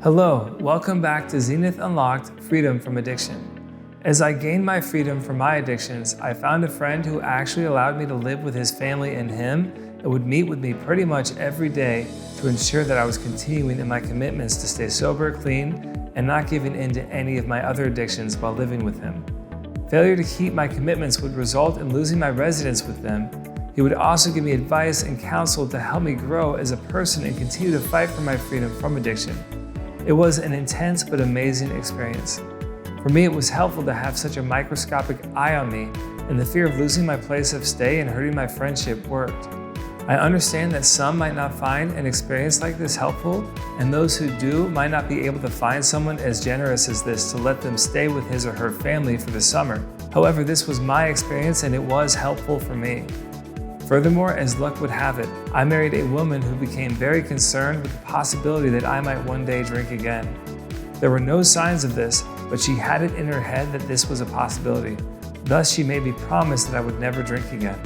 Hello, welcome back to Zenith Unlocked Freedom from Addiction. As I gained my freedom from my addictions, I found a friend who actually allowed me to live with his family and him and would meet with me pretty much every day to ensure that I was continuing in my commitments to stay sober, clean, and not giving in to any of my other addictions while living with him. Failure to keep my commitments would result in losing my residence with them. He would also give me advice and counsel to help me grow as a person and continue to fight for my freedom from addiction. It was an intense but amazing experience. For me, it was helpful to have such a microscopic eye on me, and the fear of losing my place of stay and hurting my friendship worked. I understand that some might not find an experience like this helpful, and those who do might not be able to find someone as generous as this to let them stay with his or her family for the summer. However, this was my experience and it was helpful for me. Furthermore, as luck would have it, I married a woman who became very concerned with the possibility that I might one day drink again. There were no signs of this, but she had it in her head that this was a possibility. Thus, she made me promise that I would never drink again.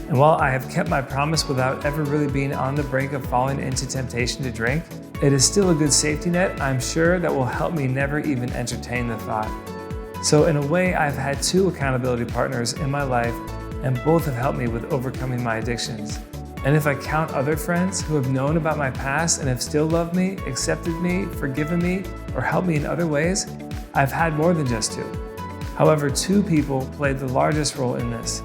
And while I have kept my promise without ever really being on the brink of falling into temptation to drink, it is still a good safety net, I'm sure, that will help me never even entertain the thought. So in a way, I've had two accountability partners in my life, and both have helped me with overcoming my addictions. And if I count other friends who have known about my past and have still loved me, accepted me, forgiven me, or helped me in other ways, I've had more than just two. However, two people played the largest role in this.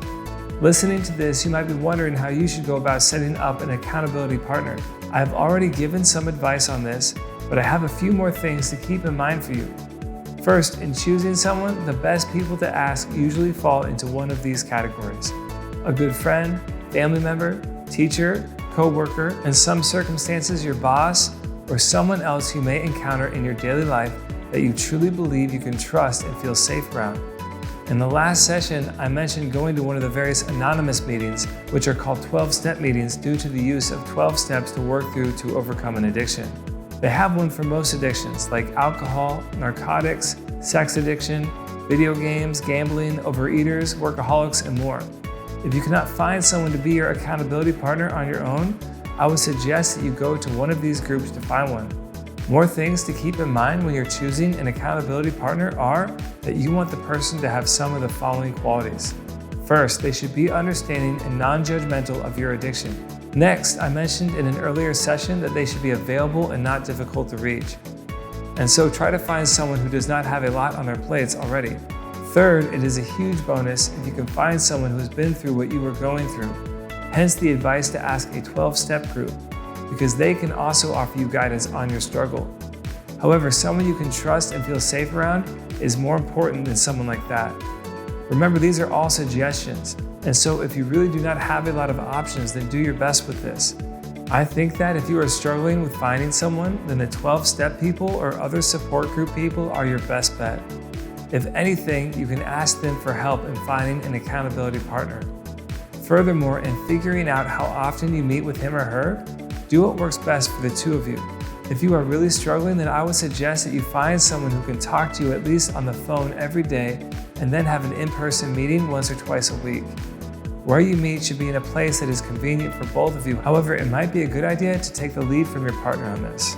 Listening to this, you might be wondering how you should go about setting up an accountability partner. I've already given some advice on this, but I have a few more things to keep in mind for you. First, in choosing someone, the best people to ask usually fall into one of these categories: a good friend, family member, teacher, co-worker, in some circumstances your boss, or someone else you may encounter in your daily life that you truly believe you can trust and feel safe around. In the last session, I mentioned going to one of the various anonymous meetings, which are called 12-step meetings due to the use of 12 steps to work through to overcome an addiction. They have one for most addictions like alcohol, narcotics, sex addiction, video games, gambling, overeaters, workaholics, and more. If you cannot find someone to be your accountability partner on your own, I would suggest that you go to one of these groups to find one. More things to keep in mind when you're choosing an accountability partner are that you want the person to have some of the following qualities. First, they should be understanding and non-judgmental of your addiction. Next, I mentioned in an earlier session that they should be available and not difficult to reach. And so try to find someone who does not have a lot on their plates already. Third, it is a huge bonus if you can find someone who has been through what you were going through. Hence the advice to ask a 12-step group, because they can also offer you guidance on your struggle. However, someone you can trust and feel safe around is more important than someone like that. Remember, these are all suggestions, and so if you really do not have a lot of options, then do your best with this. I think that if you are struggling with finding someone, then the 12-step people or other support group people are your best bet. If anything, you can ask them for help in finding an accountability partner. Furthermore, in figuring out how often you meet with him or her, do what works best for the two of you. If you are really struggling, then I would suggest that you find someone who can talk to you at least on the phone every day and then have an in-person meeting once or twice a week. Where you meet should be in a place that is convenient for both of you. However, it might be a good idea to take the lead from your partner on this.